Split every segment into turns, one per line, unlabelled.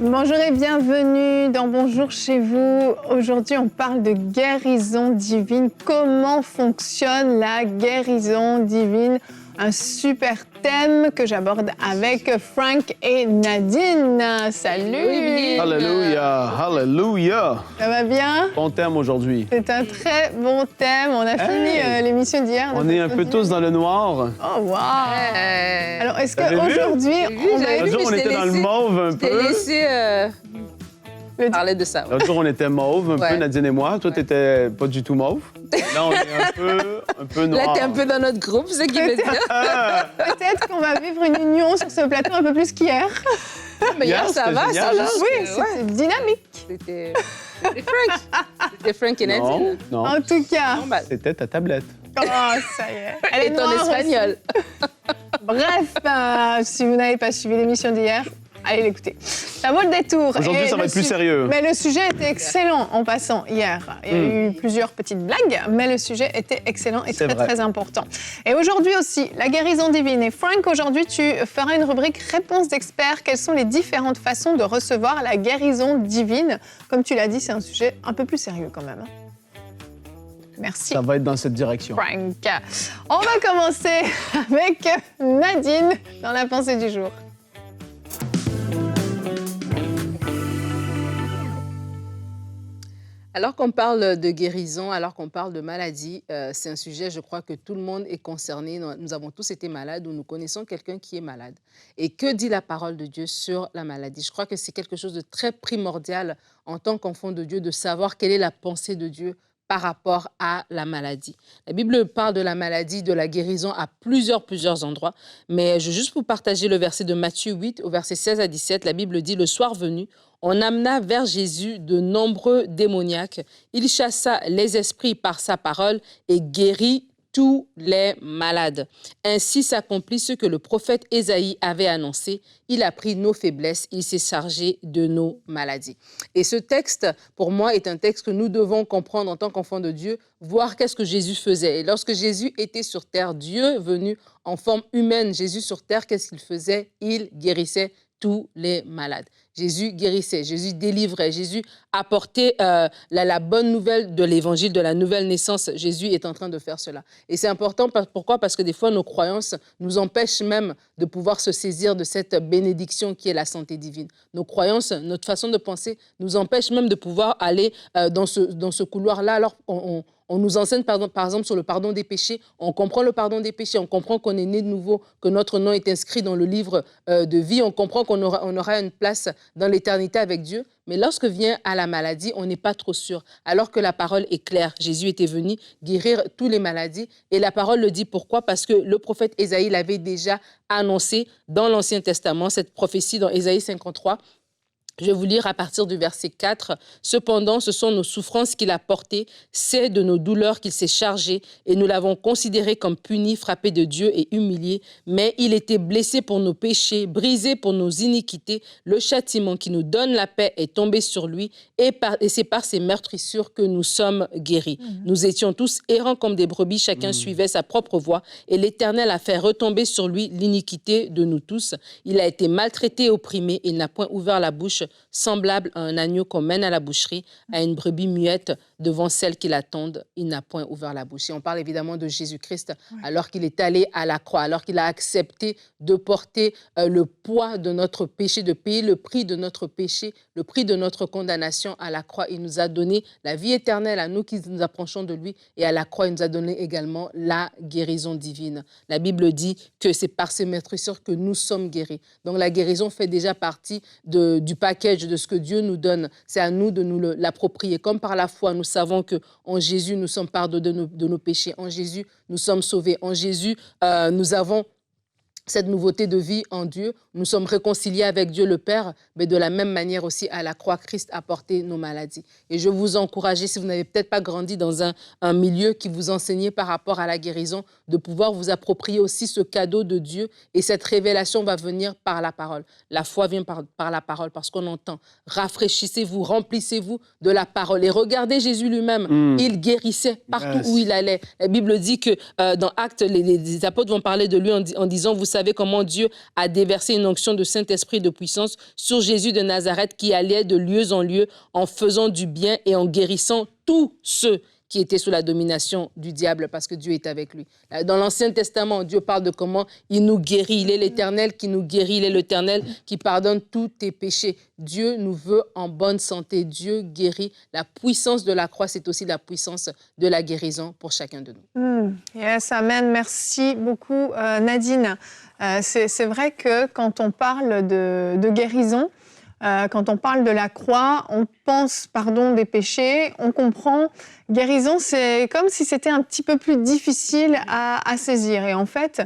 Bonjour et bienvenue dans Bonjour chez vous. Aujourd'hui, on parle de guérison divine. Comment fonctionne la guérison divine? Un super thème que j'aborde avec Frank et Nadine. Salut!
Alléluia, alléluia.
Ça va bien?
Bon thème aujourd'hui.
C'est un très bon thème. On a fini l'émission d'hier.
On est un peu tous dans le noir.
Oh, wow! Alors, est-ce
T'avais vu?
qu'aujourd'hui, on va...
L'autre jour, on était dans le mauve un
Je t'ai
peu.
laissé parler de ça. Ouais.
L'autre jour, on était mauve un peu,
Ouais.
Nadine et moi. Toi, t'étais pas du tout mauve. Là, on est un peu noir.
Là, t'es un peu dans notre groupe, c'est ce qui veut dire.
Peut-être qu'on va vivre une union sur ce plateau un peu plus qu'hier.
Mais hier,
Hier,
ça
c'était
va,
génial.
ça va.
Oui, c'était dynamique.
C'était Frank. C'était Frank et
Non,
Nadine.
non.
En tout cas,
Bon, bah,
C'était ta tablette.
oh, ça y est. Elle est
et ton
noire
espagnol.
aussi. Bref, si vous n'avez pas suivi l'émission d'hier, allez l'écouter. Ça vaut le détour.
Aujourd'hui,
Et
ça va
le
être plus
su-
sérieux.
Mais le sujet était excellent en passant hier. Il y a eu plusieurs petites blagues, mais le sujet était excellent et
C'est
très,
vrai.
très important. Et aujourd'hui aussi, la guérison divine. Et Frank, aujourd'hui, tu feras une rubrique réponse d'experts. Quelles sont les différentes façons de recevoir la guérison divine? Comme tu l'as dit, c'est un sujet un peu plus sérieux quand même. Merci.
Ça va être dans cette direction.
Frank. On va commencer avec Nadine dans la pensée du jour.
Alors qu'on parle de guérison, alors qu'on parle de maladie, c'est un sujet, je crois, que tout le monde est concerné. Nous avons tous été malades ou nous connaissons quelqu'un qui est malade. Et que dit la parole de Dieu sur la maladie? Je crois que c'est quelque chose de très primordial en tant qu'enfant de Dieu, de savoir quelle est la pensée de Dieu par rapport à la maladie. La Bible parle de la maladie, de la guérison à plusieurs endroits. Mais je veux juste vous partager le verset de Matthieu 8, au verset 16 à 17. La Bible dit « Le soir venu, on amena vers Jésus de nombreux démoniaques. Il chassa les esprits par sa parole et guérit tous les malades. Ainsi s'accomplit ce que le prophète Ésaïe avait annoncé. Il a pris nos faiblesses, il s'est chargé de nos maladies. » Et ce texte, pour moi, est un texte que nous devons comprendre en tant qu'enfants de Dieu, voir qu'est-ce que Jésus faisait. Et lorsque Jésus était sur terre, Dieu venu en forme humaine, Jésus sur terre, qu'est-ce qu'il faisait? Il guérissait tous les malades. Jésus guérissait, Jésus délivrait, Jésus apportait la bonne nouvelle de l'évangile, de la nouvelle naissance. Jésus est en train de faire cela. Et c'est important, pourquoi? Parce que des fois, nos croyances nous empêchent même de pouvoir se saisir de cette bénédiction qui est la santé divine. Nos croyances, notre façon de penser nous empêche même de pouvoir aller dans ce couloir-là. Alors, on nous enseigne, par exemple, sur le pardon des péchés. On comprend le pardon des péchés. On comprend qu'on est né de nouveau, que notre nom est inscrit dans le livre de vie. On comprend qu'on aura une place dans l'éternité avec Dieu. Mais lorsque vient à la maladie, on n'est pas trop sûr. Alors que la parole est claire. Jésus était venu guérir toutes les maladies. Et la parole le dit pourquoi? Parce que le prophète Ésaïe l'avait déjà annoncé dans l'Ancien Testament, cette prophétie dans Ésaïe 53. Je vais vous lire à partir du verset 4. « Cependant, ce sont nos souffrances qu'il a portées, c'est de nos douleurs qu'il s'est chargé, et nous l'avons considéré comme puni, frappé de Dieu et humilié. Mais il était blessé pour nos péchés, brisé pour nos iniquités. Le châtiment qui nous donne la paix est tombé sur lui, et c'est par ses meurtrissures que nous sommes guéris. Nous étions tous errants comme des brebis, chacun suivait sa propre voie, et l'Éternel a fait retomber sur lui l'iniquité de nous tous. Il a été maltraité et opprimé, il n'a point ouvert la bouche, semblable à un agneau qu'on mène à la boucherie, à une brebis muette devant celle qui l'attendent, il n'a point ouvert la bouche. » Et on parle évidemment de Jésus-Christ, alors qu'il est allé à la croix, alors qu'il a accepté de porter le poids de notre péché, de payer le prix de notre péché, le prix de notre condamnation à la croix. Il nous a donné la vie éternelle à nous qui nous approchons de lui, et à la croix, il nous a donné également la guérison divine. La Bible dit que c'est par ses meurtrissures que nous sommes guéris. Donc la guérison fait déjà partie du paquet de ce que Dieu nous donne. C'est à nous de nous l'approprier. Comme par la foi, nous savons qu'en Jésus, nous sommes pardonnés de nos péchés. En Jésus, nous sommes sauvés. En Jésus, nous avons cette nouveauté de vie en Dieu. Nous sommes réconciliés avec Dieu le Père, mais de la même manière aussi à la croix, Christ a porté nos maladies. Et je vous encourage, si vous n'avez peut-être pas grandi dans un milieu qui vous enseignait par rapport à la guérison, de pouvoir vous approprier aussi ce cadeau de Dieu. Et cette révélation va venir par la parole. La foi vient par la parole parce qu'on entend. Rafraîchissez-vous, remplissez-vous de la parole. Et regardez Jésus lui-même, il guérissait partout où il allait. La Bible dit que dans Actes, les apôtres vont parler de lui en disant, vous savez comment Dieu a déversé une onction de Saint-Esprit de puissance sur Jésus de Nazareth qui allait de lieu en lieu en faisant du bien et en guérissant tous ceux qui étaient sous la domination du diable parce que Dieu est avec lui. Dans l'Ancien Testament, Dieu parle de comment il nous guérit. Il est l'Éternel qui nous guérit. Il est l'Éternel qui pardonne tous tes péchés. Dieu nous veut en bonne santé. Dieu guérit. La puissance de la croix, c'est aussi la puissance de la guérison pour chacun de nous.
Yes, amen. Merci beaucoup, Nadine. C'est vrai que quand on parle de guérison, quand on parle de la croix, on pense pardon des péchés, on comprend. Guérison, c'est comme si c'était un petit peu plus difficile à saisir. Et en fait,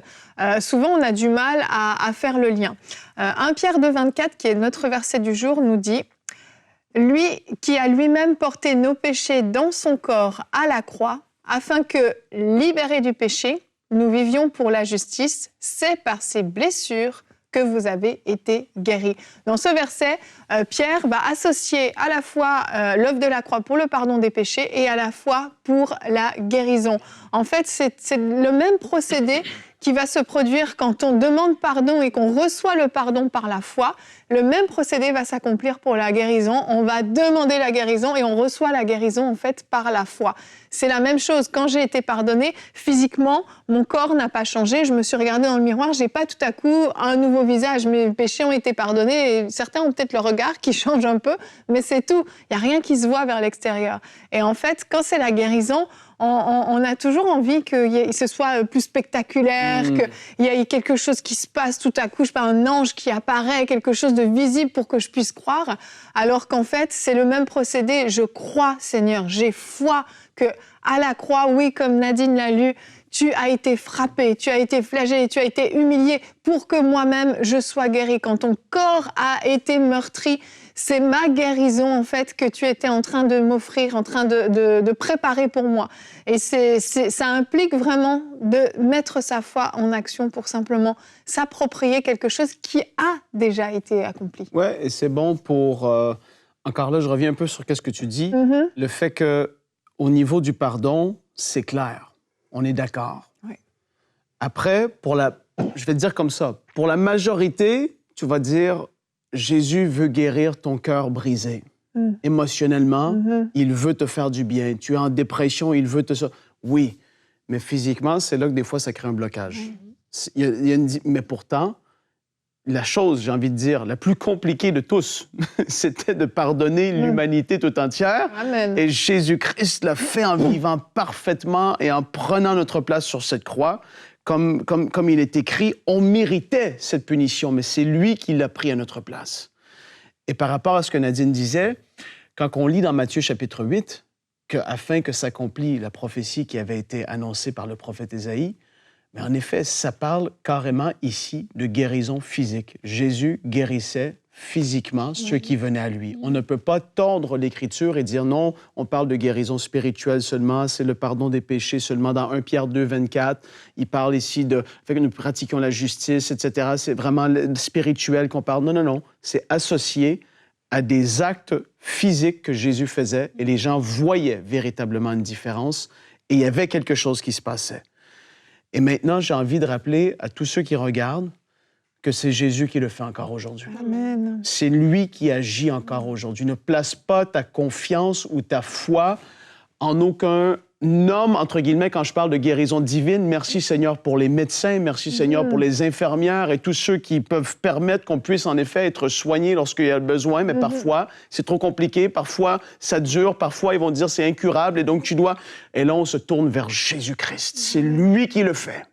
souvent, on a du mal à faire le lien. 1 Pierre 2, 24, qui est notre verset du jour, nous dit « Lui qui a lui-même porté nos péchés dans son corps à la croix, afin que, libérés du péché, nous vivions pour la justice, c'est par ses blessures que vous avez été guéris. » Dans ce verset, Pierre va associer à la fois l'œuvre de la croix pour le pardon des péchés et à la fois pour la guérison. En fait, c'est le même procédé qui va se produire quand on demande pardon et qu'on reçoit le pardon par la foi. Le même procédé va s'accomplir pour la guérison. On va demander la guérison et on reçoit la guérison en fait par la foi. C'est la même chose. Quand j'ai été pardonnée, physiquement, mon corps n'a pas changé. Je me suis regardée dans le miroir, j'ai pas tout à coup un nouveau visage. Mes péchés ont été pardonnés et certains ont peut-être le regard qui change un peu, mais c'est tout. Il n'y a rien qui se voit vers l'extérieur. Et en fait, quand c'est la guérison, on a toujours envie que ce soit plus spectaculaire, qu'il y ait quelque chose qui se passe tout à coup, je sais pas, un ange qui apparaît, quelque chose de visible pour que je puisse croire, alors qu'en fait, c'est le même procédé. Je crois, Seigneur, j'ai foi que à la croix, oui, comme Nadine l'a lu, tu as été frappé, tu as été flagellé, tu as été humilié pour que moi-même je sois guéri. Quand ton corps a été meurtri, c'est ma guérison, en fait, que tu étais en train de m'offrir, en train de préparer pour moi. Et ça implique vraiment de mettre sa foi en action pour simplement s'approprier quelque chose qui a déjà été accompli.
Oui, et c'est bon pour... encore là, je reviens un peu sur ce que tu dis. Le fait qu'au niveau du pardon, c'est clair. On est d'accord.
Oui.
Après, je vais te dire comme ça, pour la majorité, tu vas dire... Jésus veut guérir ton cœur brisé. Émotionnellement, il veut te faire du bien. Tu es en dépression, il veut te... Oui, mais physiquement, c'est là que des fois, ça crée un blocage. Mais pourtant, la chose, j'ai envie de dire, la plus compliquée de tous, c'était de pardonner l'humanité tout entière.
Amen.
Et Jésus-Christ l'a fait en vivant parfaitement et en prenant notre place sur cette croix. Comme il est écrit, on méritait cette punition, mais c'est lui qui l'a pris à notre place. Et par rapport à ce que Nadine disait, quand on lit dans Matthieu chapitre 8, qu'afin que s'accomplisse la prophétie qui avait été annoncée par le prophète Ésaïe, mais en effet, ça parle carrément ici de guérison physique. Jésus guérissait physiquement ceux qui venaient à lui. On ne peut pas tordre l'Écriture et dire non, on parle de guérison spirituelle seulement, c'est le pardon des péchés seulement. Dans 1 Pierre 2, 24, il parle ici de fait que nous pratiquions la justice, etc. C'est vraiment le spirituel qu'on parle. Non. C'est associé à des actes physiques que Jésus faisait et les gens voyaient véritablement une différence et il y avait quelque chose qui se passait. Et maintenant, j'ai envie de rappeler à tous ceux qui regardent que c'est Jésus qui le fait encore aujourd'hui.
Amen.
C'est lui qui agit encore aujourd'hui. Ne place pas ta confiance ou ta foi en aucun homme, entre guillemets, quand je parle de guérison divine. Merci Seigneur pour les médecins, merci Seigneur pour les infirmières et tous ceux qui peuvent permettre qu'on puisse en effet être soigné lorsqu'il y a besoin, mais parfois c'est trop compliqué, parfois ça dure, parfois ils vont dire c'est incurable et donc tu dois... Et là on se tourne vers Jésus-Christ. C'est lui qui le fait.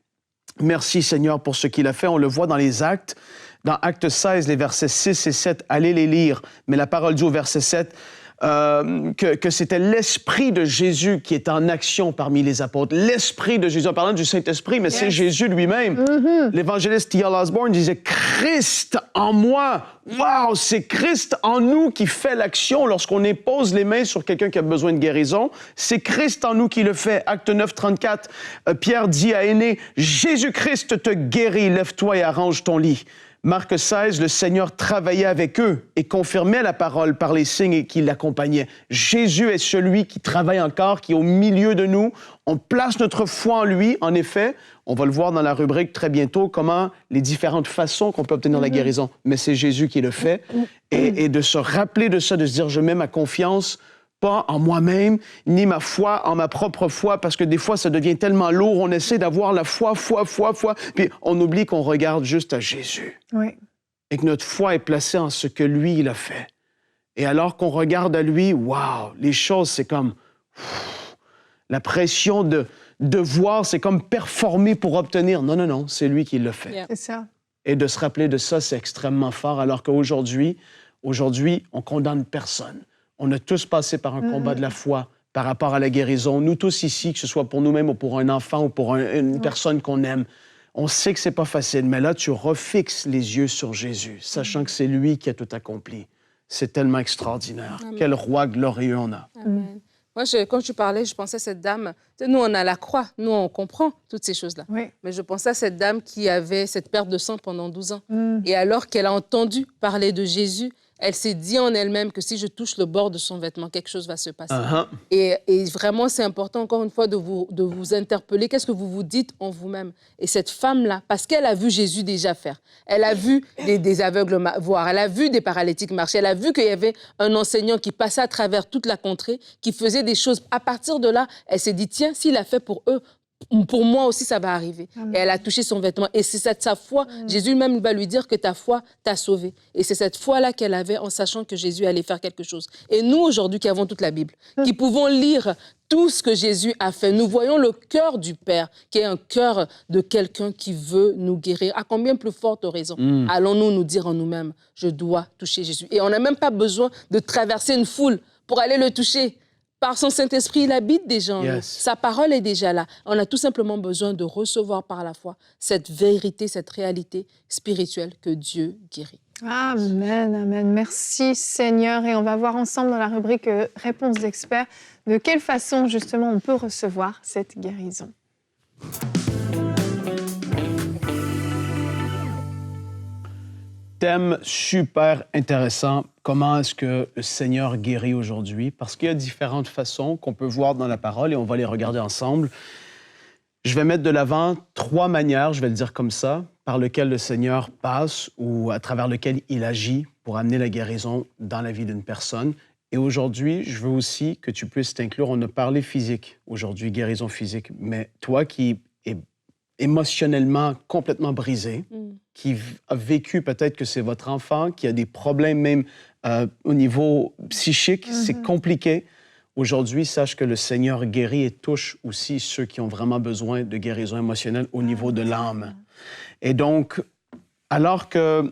Merci Seigneur pour ce qu'il a fait. On le voit dans les Actes. Dans Actes 16, les versets 6 et 7, allez les lire. Mais la parole dit au verset 7 que c'était l'Esprit de Jésus qui est en action parmi les apôtres. L'Esprit de Jésus. En parlant du Saint-Esprit, mais c'est Jésus lui-même. L'évangéliste T.L. Osborne disait « Christ en moi ». Wow, c'est Christ en nous qui fait l'action lorsqu'on impose les mains sur quelqu'un qui a besoin de guérison. C'est Christ en nous qui le fait. Acte 9, 34, Pierre dit à Aîné, « Jésus-Christ te guérit, lève-toi et arrange ton lit ». Marc 16, le Seigneur travaillait avec eux et confirmait la parole par les signes qui l'accompagnaient. Jésus est celui qui travaille encore, qui est au milieu de nous. On place notre foi en lui. En effet, on va le voir dans la rubrique très bientôt, comment les différentes façons qu'on peut obtenir la guérison. Mais c'est Jésus qui le fait. Et de se rappeler de ça, de se dire, je mets ma confiance pas en moi-même, ni ma foi en ma propre foi, parce que des fois, ça devient tellement lourd, on essaie d'avoir la foi, puis on oublie qu'on regarde juste à Jésus.
Oui.
Et que notre foi est placée en ce que lui, il a fait. Et alors qu'on regarde à lui, waouh, les choses, c'est comme... la pression de voir, c'est comme performer pour obtenir. Non, non, non, c'est lui qui l'a fait.
Yeah.
C'est ça.
Et de se rappeler de ça, c'est extrêmement fort, alors qu'aujourd'hui, on condamne personne. On a tous passé par un combat de la foi par rapport à la guérison. Nous tous ici, que ce soit pour nous-mêmes ou pour un enfant ou pour une personne qu'on aime, on sait que c'est pas facile, mais là, tu refixes les yeux sur Jésus, sachant que c'est lui qui a tout accompli. C'est tellement extraordinaire.
Amen.
Quel roi glorieux on a.
Amen. Moi, quand tu parlais, je pensais à cette dame. Tu sais, nous, on a la croix. Nous, on comprend toutes ces choses-là.
Oui.
Mais je pensais à cette dame qui avait cette perte de sang pendant 12 ans. Et alors qu'elle a entendu parler de Jésus, elle s'est dit en elle-même que si je touche le bord de son vêtement, quelque chose va se passer. Et vraiment, c'est important, encore une fois, de vous interpeller. Qu'est-ce que vous vous dites en vous-même? Et cette femme-là, parce qu'elle a vu Jésus déjà faire, elle a vu des aveugles voir, elle a vu des paralytiques marcher, elle a vu qu'il y avait un enseignant qui passait à travers toute la contrée, qui faisait des choses. À partir de là, elle s'est dit, tiens, s'il a fait pour eux, pour moi aussi, ça va arriver.
Amen.
Et elle a touché son vêtement. Et c'est sa foi. Jésus même va lui dire que ta foi t'a sauvée. Et c'est cette foi-là qu'elle avait en sachant que Jésus allait faire quelque chose. Et nous, aujourd'hui, qui avons toute la Bible, qui pouvons lire tout ce que Jésus a fait, nous voyons le cœur du Père, qui est un cœur de quelqu'un qui veut nous guérir. À combien plus forte raison allons-nous nous dire en nous-mêmes, je dois toucher Jésus. Et on n'a même pas besoin de traverser une foule pour aller le toucher. Par son Saint-Esprit, il habite déjà en nous. Sa parole est déjà là. On a tout simplement besoin de recevoir par la foi cette vérité, cette réalité spirituelle que Dieu guérit.
Amen, amen. Merci Seigneur. Et on va voir ensemble dans la rubrique Réponses d'experts de quelle façon justement on peut recevoir cette guérison.
Thème super intéressant. Comment est-ce que le Seigneur guérit aujourd'hui? Parce qu'il y a différentes façons qu'on peut voir dans la parole et on va les regarder ensemble. Je vais mettre de l'avant 3 manières, je vais le dire comme ça, par lesquelles le Seigneur passe ou à travers lesquelles il agit pour amener la guérison dans la vie d'une personne. Et aujourd'hui, je veux aussi que tu puisses t'inclure. On a parlé physique aujourd'hui, guérison physique, mais toi qui es émotionnellement complètement brisé, qui a vécu peut-être que c'est votre enfant, qui a des problèmes même au niveau psychique, c'est compliqué. Aujourd'hui, sache que le Seigneur guérit et touche aussi ceux qui ont vraiment besoin de guérison émotionnelle au niveau de l'âme. Et donc, alors que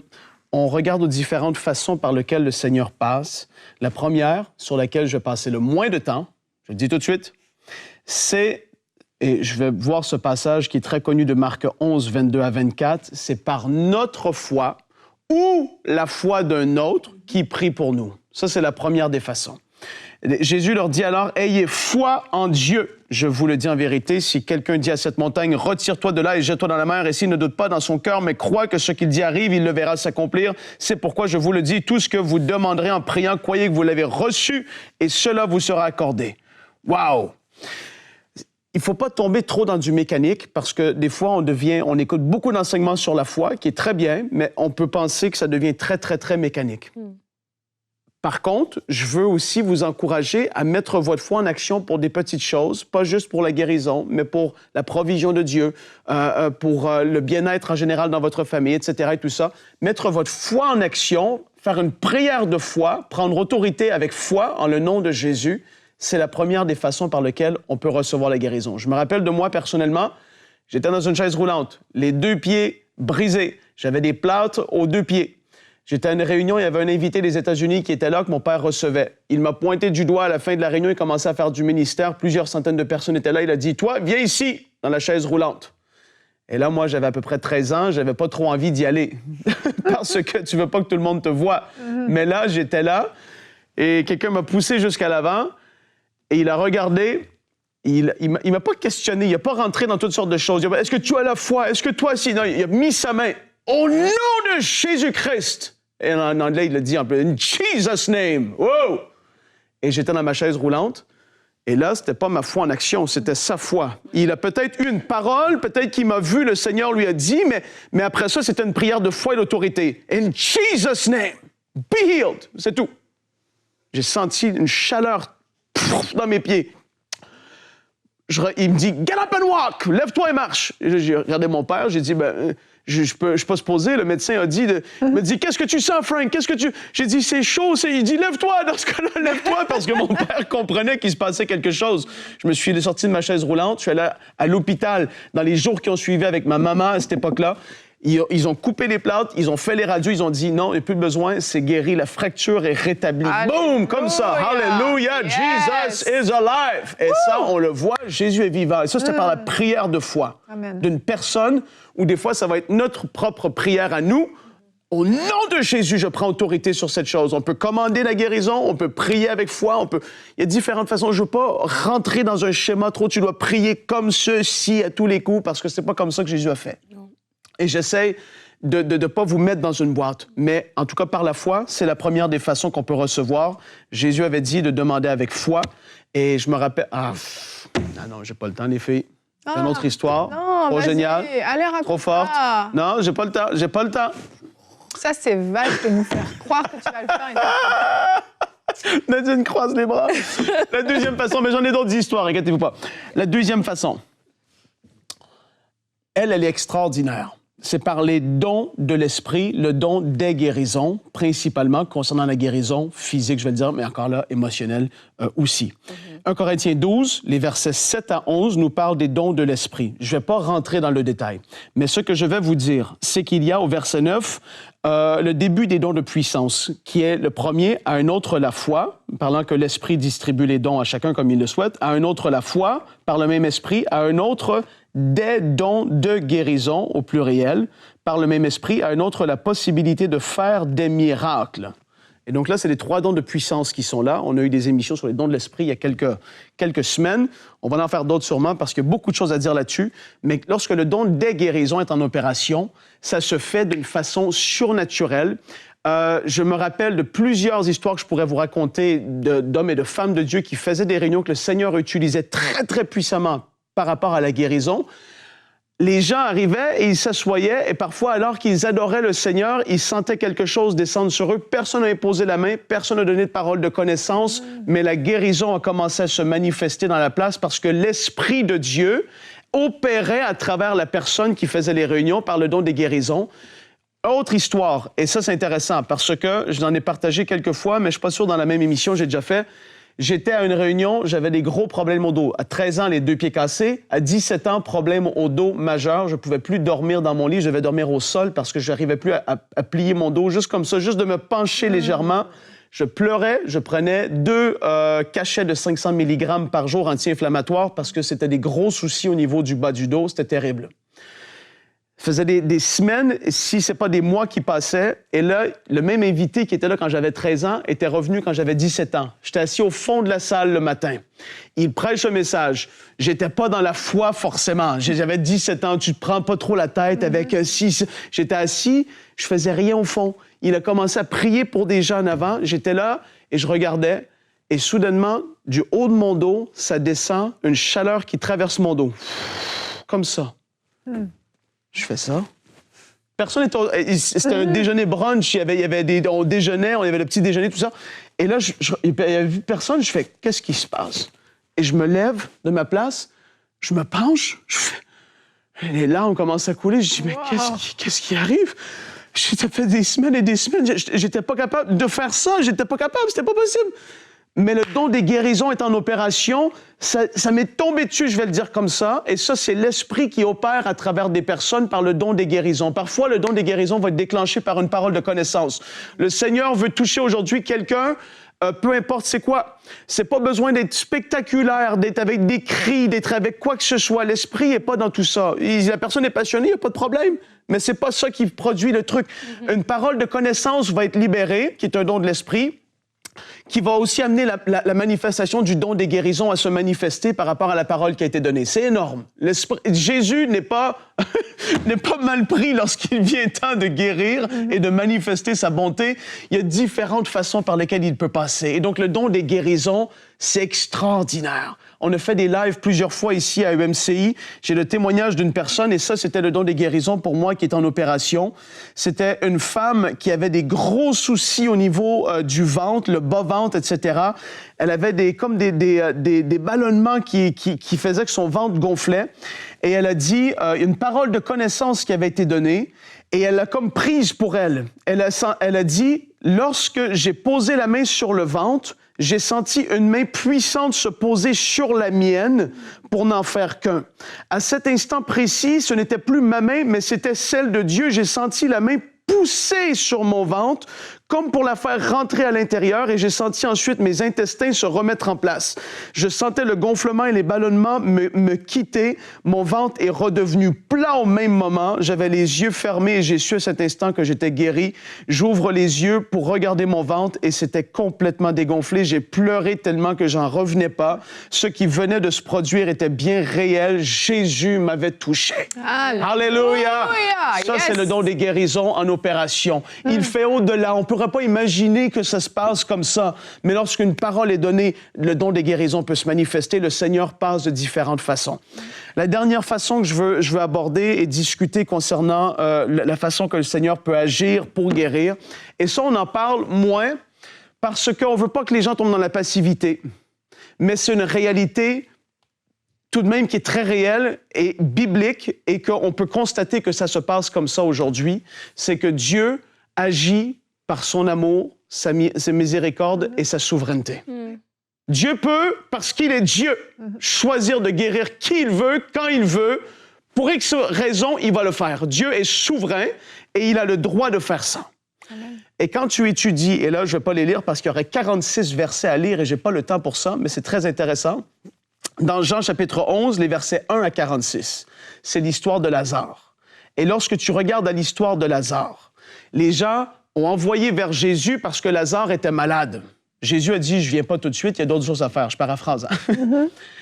on regarde aux différentes façons par lesquelles le Seigneur passe, la première, sur laquelle je vais passer le moins de temps, je le dis tout de suite, c'est... Et je vais voir ce passage qui est très connu de Marc 11, 22 à 24. C'est par notre foi ou la foi d'un autre qui prie pour nous. Ça, c'est la première des façons. Jésus leur dit alors, « Ayez foi en Dieu. Je vous le dis en vérité, si quelqu'un dit à cette montagne, « Retire-toi de là et jette-toi dans la mer, et s'il ne doute pas dans son cœur, mais croit que ce qu'il dit arrive, il le verra s'accomplir. C'est pourquoi je vous le dis, tout ce que vous demanderez en priant, croyez que vous l'avez reçu, et cela vous sera accordé. » Wow! Il ne faut pas tomber trop dans du mécanique parce que des fois, on écoute beaucoup d'enseignements sur la foi, qui est très bien, mais on peut penser que ça devient très, très, très mécanique. Par contre, je veux aussi vous encourager à mettre votre foi en action pour des petites choses, pas juste pour la guérison, mais pour la provision de Dieu, pour le bien-être en général dans votre famille, etc. et tout ça. Mettre votre foi en action, faire une prière de foi, prendre autorité avec foi en le nom de Jésus, c'est la première des façons par lesquelles on peut recevoir la guérison. Je me rappelle de moi personnellement, j'étais dans une chaise roulante, les 2 pieds brisés. J'avais des plâtres aux 2 pieds. J'étais à une réunion, il y avait un invité des États-Unis qui était là, que mon père recevait. Il m'a pointé du doigt à la fin de la réunion, il commençait à faire du ministère. Plusieurs centaines de personnes étaient là. Il a dit, « Toi, viens ici, dans la chaise roulante. » Et là, moi, j'avais à peu près 13 ans, j'avais pas trop envie d'y aller parce que tu veux pas que tout le monde te voie. Mais là, j'étais là et quelqu'un m'a poussé jusqu'à l'avant. Et il a regardé, il m'a pas questionné, il n'a pas rentré dans toutes sortes de choses. Il a dit, est-ce que tu as la foi? Est-ce que toi aussi? Non, il a mis sa main. Au nom de Jésus-Christ. Et en anglais, il le dit un peu, in Jesus' name. Wow! Et j'étais dans ma chaise roulante. Et là, c'était pas ma foi en action, c'était sa foi. Il a peut-être eu une parole, peut-être qu'il m'a vu, le Seigneur lui a dit, mais après ça, c'était une prière de foi et d'autorité. In Jesus' name, be healed. C'est tout. J'ai senti une chaleur dans mes pieds. Il me dit, get up and walk, lève-toi et marche. J'ai regardé mon père, j'ai dit, je peux pas se poser. Le médecin a dit, il me dit, qu'est-ce que tu sens, Frank? Qu'est-ce que tu... J'ai dit, c'est chaud. Il dit, lève-toi. Dans ce cas-là, lève-toi, parce que mon père comprenait qu'il se passait quelque chose. Je me suis sorti de ma chaise roulante. Je suis allé à l'hôpital dans les jours qui ont suivi avec ma maman à cette époque-là. Ils ont coupé les plantes, ils ont fait les radios, ils ont dit non, il n'y a plus besoin, c'est guéri, la fracture est rétablie. Boum, comme ça. Hallelujah, yes. Jesus is alive. Et ça, on le voit, Jésus est vivant. Et ça, c'était par la prière de foi d'une personne, ou des fois, ça va être notre propre prière à nous. Au nom de Jésus, je prends autorité sur cette chose. On peut commander la guérison, on peut prier avec foi, il y a différentes façons. Je ne veux pas rentrer dans un schéma trop, tu dois prier comme ceci à tous les coups, parce que c'est pas comme ça que Jésus a fait. Non. Et j'essaie de ne pas vous mettre dans une boîte. Mais en tout cas, par la foi, c'est la première des façons qu'on peut recevoir. Jésus avait dit de demander avec foi. Et je me rappelle... non, j'ai pas le temps, les filles. C'est une autre histoire.
Non,
trop génial.
Allez, raconte.
Trop forte. Non, j'ai pas le temps.
Ça, c'est vache de nous faire croire que tu vas le faire.
Nadine croise les bras. La deuxième façon, mais j'en ai d'autres histoires, inquiétez-vous pas. La deuxième façon, elle est extraordinaire. C'est par les dons de l'esprit, le don des guérisons, principalement concernant la guérison physique, je vais le dire, mais encore là, émotionnelle aussi. 1 Corinthiens 12, les versets 7 à 11 nous parlent des dons de l'esprit. Je ne vais pas rentrer dans le détail, mais ce que je vais vous dire, c'est qu'il y a au verset 9 le début des dons de puissance, qui est le premier, à un autre la foi, parlant que l'esprit distribue les dons à chacun comme il le souhaite, à un autre la foi, par le même esprit, à un autre des dons de guérison, au pluriel, par le même esprit, à un autre la possibilité de faire des miracles. Et donc là, c'est les 3 dons de puissance qui sont là. On a eu des émissions sur les dons de l'esprit il y a quelques semaines. On va en faire d'autres sûrement parce qu'il y a beaucoup de choses à dire là-dessus. Mais lorsque le don des guérisons est en opération, ça se fait d'une façon surnaturelle. Je me rappelle de plusieurs histoires que je pourrais vous raconter d'hommes et de femmes de Dieu qui faisaient des réunions que le Seigneur utilisait très, très puissamment par rapport à la guérison. Les gens arrivaient et ils s'assoyaient et parfois, alors qu'ils adoraient le Seigneur, ils sentaient quelque chose descendre sur eux. Personne n'a imposé la main, personne n'a donné de parole de connaissance, mais la guérison a commencé à se manifester dans la place parce que l'Esprit de Dieu opérait à travers la personne qui faisait les réunions par le don des guérisons. Autre histoire, et ça c'est intéressant parce que je l'en ai partagé quelques fois, mais je ne suis pas sûr dans la même émission, j'ai déjà fait. J'étais à une réunion, j'avais des gros problèmes au dos. À 13 ans, les 2 pieds cassés. À 17 ans, problème au dos majeur. Je ne pouvais plus dormir dans mon lit, je devais dormir au sol parce que je n'arrivais plus à plier mon dos, juste comme ça, juste de me pencher légèrement. Je pleurais, je prenais 2 cachets de 500 mg par jour anti-inflammatoires parce que c'était des gros soucis au niveau du bas du dos. C'était terrible. Ça faisait des semaines, si ce n'est pas des mois qui passaient. Et là, le même invité qui était là quand j'avais 13 ans était revenu quand j'avais 17 ans. J'étais assis au fond de la salle le matin. Il prêche un message. J'étais pas dans la foi forcément. J'avais 17 ans. Tu te prends pas trop la tête avec si. J'étais assis, je faisais rien au fond. Il a commencé à prier pour des gens en avant. J'étais là et je regardais. Et soudainement, du haut de mon dos, ça descend, une chaleur qui traverse mon dos. Comme ça. Je fais ça. Personne n'était... C'était un déjeuner brunch. On déjeunait, on avait le petit déjeuner, tout ça. Et là, il n'y avait personne. Je fais, qu'est-ce qui se passe? Et je me lève de ma place, je me penche, les larmes commencent à couler. Je dis, mais qu'est-ce qui arrive? Ça fait des semaines et des semaines. J'étais pas capable de faire ça. J'étais pas capable. C'était pas possible. Mais le don des guérisons est en opération. Ça m'est tombé dessus, je vais le dire comme ça. Et ça, c'est l'Esprit qui opère à travers des personnes par le don des guérisons. Parfois, le don des guérisons va être déclenché par une parole de connaissance. Le Seigneur veut toucher aujourd'hui quelqu'un, peu importe c'est quoi. C'est pas besoin d'être spectaculaire, d'être avec des cris, d'être avec quoi que ce soit. L'Esprit n'est pas dans tout ça. La personne est passionnée, il n'y a pas de problème. Mais c'est pas ça qui produit le truc. Une parole de connaissance va être libérée, qui est un don de l'Esprit. qui va aussi amener la manifestation du don des guérisons à se manifester par rapport à la parole qui a été donnée. C'est énorme. Jésus n'est pas, n'est pas mal pris lorsqu'il vient temps de guérir et de manifester sa bonté. Il y a différentes façons par lesquelles il peut passer. Et donc, le don des guérisons, c'est extraordinaire. On a fait des lives plusieurs fois ici à UMCI. J'ai le témoignage d'une personne, et ça, c'était le don des guérisons pour moi qui est en opération. C'était une femme qui avait des gros soucis au niveau du ventre, le bas-ventre, etc. Elle avait des ballonnements qui faisaient que son ventre gonflait. Et elle a dit, une parole de connaissance qui avait été donnée, et elle l'a comme prise pour elle. Elle a dit, lorsque j'ai posé la main sur le ventre, j'ai senti une main puissante se poser sur la mienne pour n'en faire qu'un. À cet instant précis, ce n'était plus ma main, mais c'était celle de Dieu. J'ai senti la main pousser sur mon ventre, comme pour la faire rentrer à l'intérieur, et j'ai senti ensuite mes intestins se remettre en place. Je sentais le gonflement et les ballonnements me quitter. Mon ventre est redevenu plat au même moment. J'avais les yeux fermés et j'ai su à cet instant que j'étais guéri. J'ouvre les yeux pour regarder mon ventre et c'était complètement dégonflé. J'ai pleuré tellement que j'en revenais pas. Ce qui venait de se produire était bien réel. Jésus m'avait touché. Alléluia! Ça, c'est le don des guérisons en opération. Il fait au-delà. On ne pourrait pas imaginer que ça se passe comme ça. Mais lorsqu'une parole est donnée, le don des guérisons peut se manifester. Le Seigneur passe de différentes façons. La dernière façon que je veux aborder et discuter concernant la façon que le Seigneur peut agir pour guérir. Et ça, on en parle moins parce qu'on ne veut pas que les gens tombent dans la passivité. Mais c'est une réalité tout de même qui est très réelle et biblique et qu'on peut constater que ça se passe comme ça aujourd'hui. C'est que Dieu agit par son amour, sa miséricorde et sa souveraineté. Dieu peut, parce qu'il est Dieu, choisir de guérir qui il veut, quand il veut. Pour X raison, il va le faire. Dieu est souverain et il a le droit de faire ça. Amen. Et quand tu étudies, et là, je ne vais pas les lire parce qu'il y aurait 46 versets à lire et je n'ai pas le temps pour ça, mais c'est très intéressant. Dans Jean chapitre 11, les versets 1 à 46, c'est l'histoire de Lazare. Et lorsque tu regardes à l'histoire de Lazare, les gens ont envoyé vers Jésus parce que Lazare était malade. Jésus a dit, je ne viens pas tout de suite, il y a d'autres choses à faire. Je paraphrase.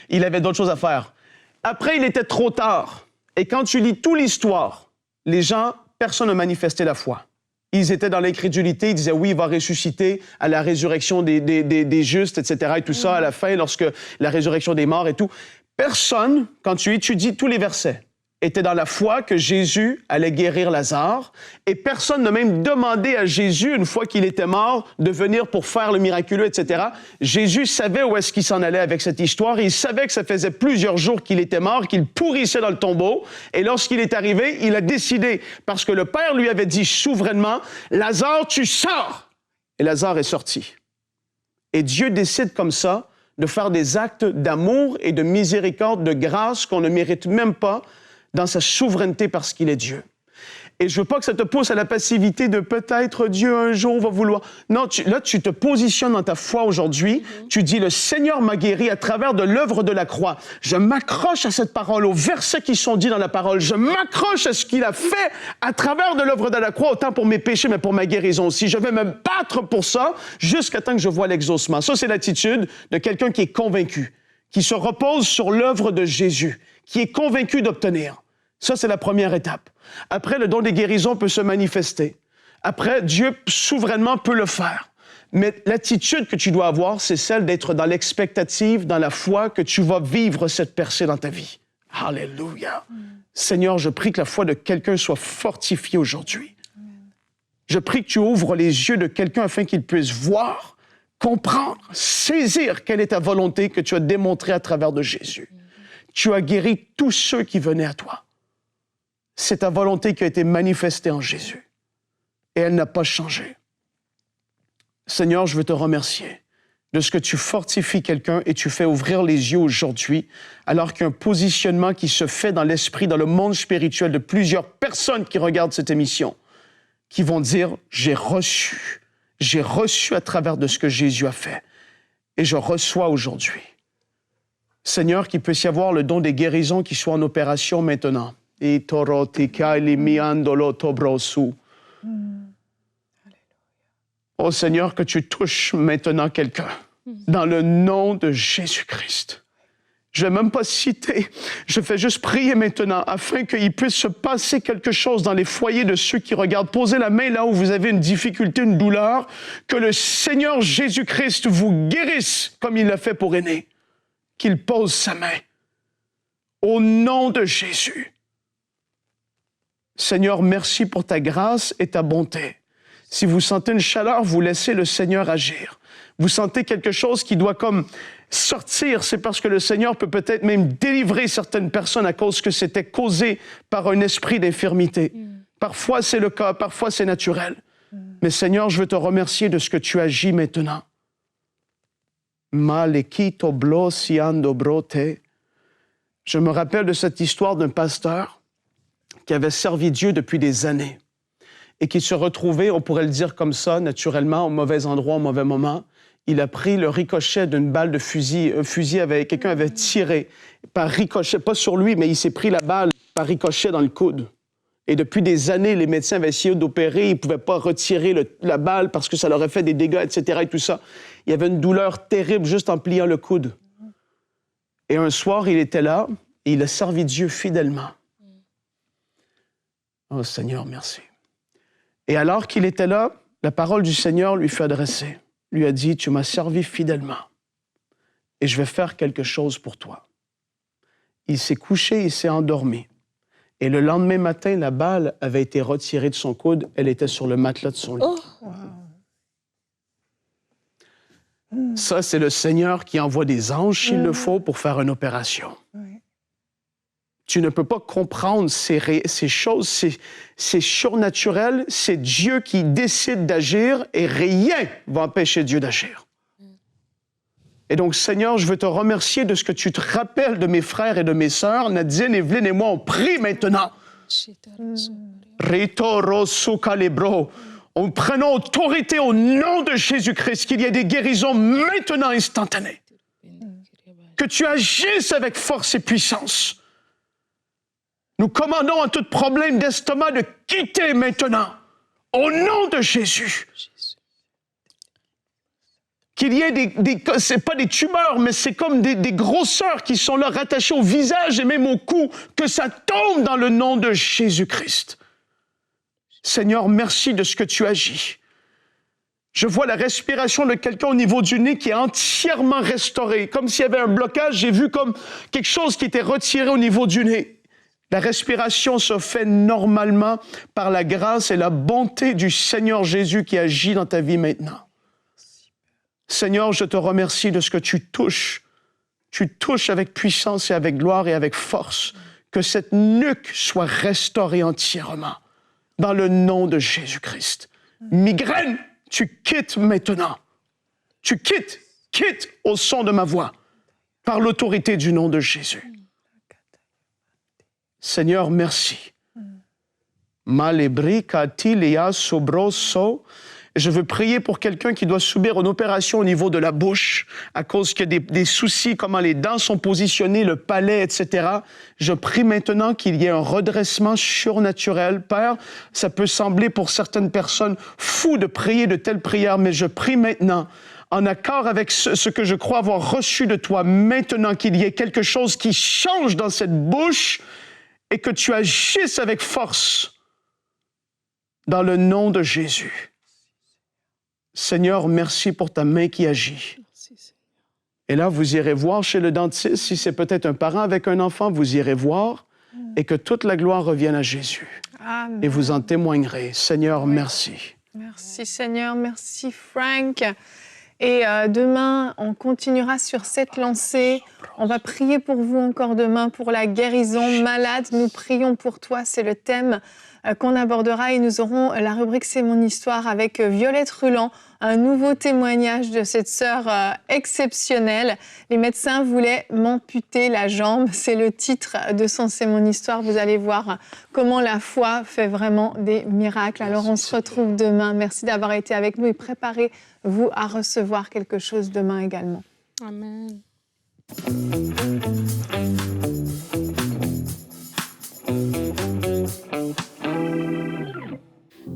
Il avait d'autres choses à faire. Après, il était trop tard. Et quand tu lis toute l'histoire, les gens, personne n'a manifesté la foi. Ils étaient dans l'incrédulité, ils disaient, oui, il va ressusciter à la résurrection des justes, etc. et tout ça, à la fin, lorsque la résurrection des morts et tout. Personne, quand tu étudies tous les versets, était dans la foi que Jésus allait guérir Lazare, et personne n'a même demandé à Jésus, une fois qu'il était mort, de venir pour faire le miraculeux, etc. Jésus savait où est-ce qu'il s'en allait avec cette histoire, il savait que ça faisait plusieurs jours qu'il était mort, qu'il pourrissait dans le tombeau, et lorsqu'il est arrivé, il a décidé, parce que le Père lui avait dit souverainement, « Lazare, tu sors! » Et Lazare est sorti. Et Dieu décide comme ça de faire des actes d'amour et de miséricorde, de grâce qu'on ne mérite même pas, dans sa souveraineté parce qu'il est Dieu. Et je veux pas que ça te pousse à la passivité de peut-être Dieu un jour va vouloir. Non, là, tu te positionnes dans ta foi aujourd'hui. Tu dis, le Seigneur m'a guéri à travers de l'œuvre de la croix. Je m'accroche à cette parole, aux versets qui sont dits dans la parole. Je m'accroche à ce qu'il a fait à travers de l'œuvre de la croix, autant pour mes péchés, mais pour ma guérison aussi. Je vais me battre pour ça jusqu'à temps que je vois l'exaucement. Ça, c'est l'attitude de quelqu'un qui est convaincu, qui se repose sur l'œuvre de Jésus, qui est convaincu d'obtenir. Ça, c'est la première étape. Après, le don des guérisons peut se manifester. Après, Dieu souverainement peut le faire. Mais l'attitude que tu dois avoir, c'est celle d'être dans l'expectative, dans la foi que tu vas vivre cette percée dans ta vie. Alléluia. Seigneur, je prie que la foi de quelqu'un soit fortifiée aujourd'hui. Je prie que tu ouvres les yeux de quelqu'un afin qu'il puisse voir, comprendre, saisir quelle est ta volonté que tu as démontrée à travers de Jésus. Tu as guéri tous ceux qui venaient à toi. C'est ta volonté qui a été manifestée en Jésus. Et elle n'a pas changé. Seigneur, je veux te remercier de ce que tu fortifies quelqu'un et tu fais ouvrir les yeux aujourd'hui, alors qu'il y a un positionnement qui se fait dans l'esprit, dans le monde spirituel de plusieurs personnes qui regardent cette émission, qui vont dire, j'ai reçu à travers de ce que Jésus a fait. Et je reçois aujourd'hui. Seigneur, qu'il puisse y avoir le don des guérisons qui soit en opération maintenant. Oh Seigneur, que tu touches maintenant quelqu'un dans le nom de Jésus-Christ. Je ne vais même pas citer, je fais juste prier maintenant afin qu'il puisse se passer quelque chose dans les foyers de ceux qui regardent. Posez la main là où vous avez une difficulté, une douleur, que le Seigneur Jésus-Christ vous guérisse comme il l'a fait pour Aîné. Qu'il pose sa main. Au nom de Jésus. Seigneur, merci pour ta grâce et ta bonté. Si vous sentez une chaleur, vous laissez le Seigneur agir. Vous sentez quelque chose qui doit comme sortir, c'est parce que le Seigneur peut peut-être même délivrer certaines personnes à cause que c'était causé par un esprit d'infirmité. Parfois, c'est le cas, parfois, c'est naturel. Mais Seigneur, je veux te remercier de ce que tu agis maintenant. Malekito blosiando brote. Je me rappelle de cette histoire d'un pasteur qui avait servi Dieu depuis des années et qui se retrouvait, on pourrait le dire comme ça, naturellement, au mauvais endroit, au mauvais moment. Il a pris le ricochet d'une balle de fusil. Un fusil, quelqu'un avait tiré par ricochet, pas sur lui, mais il s'est pris la balle par ricochet dans le coude. Et depuis des années, les médecins avaient essayé d'opérer, ils ne pouvaient pas retirer la balle parce que ça leur aurait fait des dégâts, etc. et tout ça. Il y avait une douleur terrible juste en pliant le coude. Et un soir, il était là et il a servi Dieu fidèlement. Oh Seigneur, merci. Et alors qu'il était là, la parole du Seigneur lui fut adressée. Lui a dit, tu m'as servi fidèlement et je vais faire quelque chose pour toi. Il s'est couché, il s'est endormi. Et le lendemain matin, la balle avait été retirée de son coude. Elle était sur le matelas de son lit. Oh. Wow. Ça, c'est le Seigneur qui envoie des anges, s'il le faut, pour faire une opération. Tu ne peux pas comprendre ces choses, c'est surnaturel, c'est Dieu qui décide d'agir et rien va empêcher Dieu d'agir. Et donc, Seigneur, je veux te remercier de ce que tu te rappelles de mes frères et de mes sœurs. Nadine, Evelyne et moi, on prie maintenant. On prenons autorité au nom de Jésus-Christ, qu'il y ait des guérisons maintenant instantanées. Que tu agisses avec force et puissance. Nous commandons à tout problème d'estomac de quitter maintenant, au nom de Jésus. Qu'il y ait c'est pas des tumeurs, mais c'est comme des grosseurs qui sont là rattachées au visage et même au cou, que ça tombe dans le nom de Jésus-Christ. Seigneur, merci de ce que tu agis. Je vois la respiration de quelqu'un au niveau du nez qui est entièrement restaurée, comme s'il y avait un blocage. J'ai vu comme quelque chose qui était retiré au niveau du nez. La respiration se fait normalement par la grâce et la bonté du Seigneur Jésus qui agit dans ta vie maintenant. Seigneur, je te remercie de ce que tu touches. Tu touches avec puissance et avec gloire et avec force. Que cette nuque soit restaurée entièrement. Dans le nom de Jésus-Christ. Migraine, tu quittes maintenant. Tu quittes au son de ma voix. Par l'autorité du nom de Jésus. Seigneur, merci. Je veux prier pour quelqu'un qui doit subir une opération au niveau de la bouche à cause qu'il y a des soucis, comment les dents sont positionnées, le palais, etc. Je prie maintenant qu'il y ait un redressement surnaturel. Père, ça peut sembler pour certaines personnes fou de prier de telles prières, mais je prie maintenant en accord avec ce que je crois avoir reçu de toi, maintenant qu'il y ait quelque chose qui change dans cette bouche et que tu agisses avec force dans le nom de Jésus. Seigneur, merci pour ta main qui agit. Et là, vous irez voir chez le dentiste, si c'est peut-être un parent avec un enfant, vous irez voir et que toute la gloire revienne à Jésus. Amen. Et vous en témoignerez. Seigneur, merci.
Merci Seigneur, merci Frank. Et demain, on continuera sur cette lancée. On va prier pour vous encore demain pour la guérison. Malade, nous prions pour toi. C'est le thème qu'on abordera et nous aurons la rubrique C'est mon histoire avec Violette Ruland, un nouveau témoignage de cette sœur exceptionnelle. Les médecins voulaient m'amputer la jambe. C'est le titre de son C'est mon histoire. Vous allez voir comment la foi fait vraiment des miracles. Alors on se retrouve demain. Merci d'avoir été avec nous et préparez-vous à recevoir quelque chose demain également.
Amen.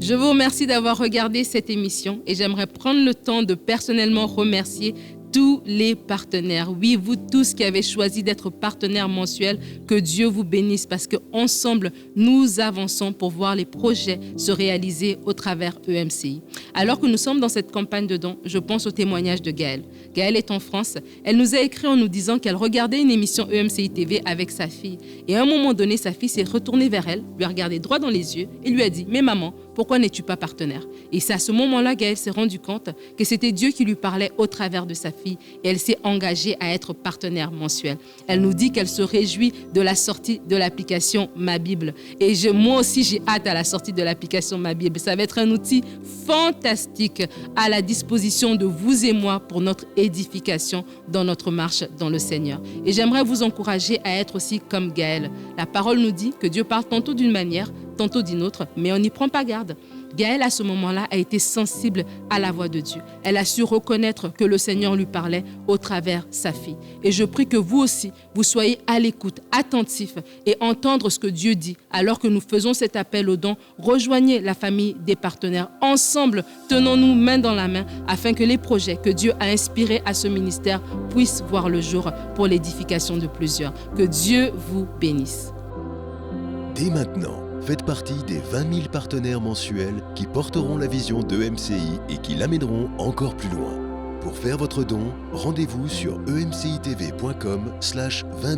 Je vous remercie d'avoir regardé cette émission et j'aimerais prendre le temps de personnellement remercier tous les partenaires. Oui, vous tous qui avez choisi d'être partenaires mensuels, que Dieu vous bénisse parce qu'ensemble, nous avançons pour voir les projets se réaliser au travers EMCI. Alors que nous sommes dans cette campagne de dons, je pense au témoignage de Gaëlle. Gaëlle est en France. Elle nous a écrit en nous disant qu'elle regardait une émission EMCI TV avec sa fille. Et à un moment donné, sa fille s'est retournée vers elle, lui a regardé droit dans les yeux et lui a dit « Mais maman, pourquoi n'es-tu pas partenaire ?» Et c'est à ce moment-là, Gaëlle s'est rendue compte que c'était Dieu qui lui parlait au travers de sa fille et elle s'est engagée à être partenaire mensuel. Elle nous dit qu'elle se réjouit de la sortie de l'application Ma Bible. Et moi aussi, j'ai hâte à la sortie de l'application Ma Bible. Ça va être un outil fantastique à la disposition de vous et moi pour notre édification dans notre marche dans le Seigneur. Et j'aimerais vous encourager à être aussi comme Gaëlle. La parole nous dit que Dieu parle tantôt d'une manière, tantôt d'une autre, mais on n'y prend pas garde. Gaëlle, à ce moment-là, a été sensible à la voix de Dieu. Elle a su reconnaître que le Seigneur lui parlait au travers sa fille. Et je prie que vous aussi, vous soyez à l'écoute, attentifs et entendre ce que Dieu dit. Alors que nous faisons cet appel aux dons, rejoignez la famille des partenaires. Ensemble, tenons-nous main dans la main afin que les projets que Dieu a inspirés à ce ministère puissent voir le jour pour l'édification de plusieurs. Que Dieu vous bénisse.
Dès maintenant, faites partie des 20 000 partenaires mensuels qui porteront la vision d'EMCI et qui l'amèneront encore plus loin. Pour faire votre don, rendez-vous sur emcitv.com/20 000.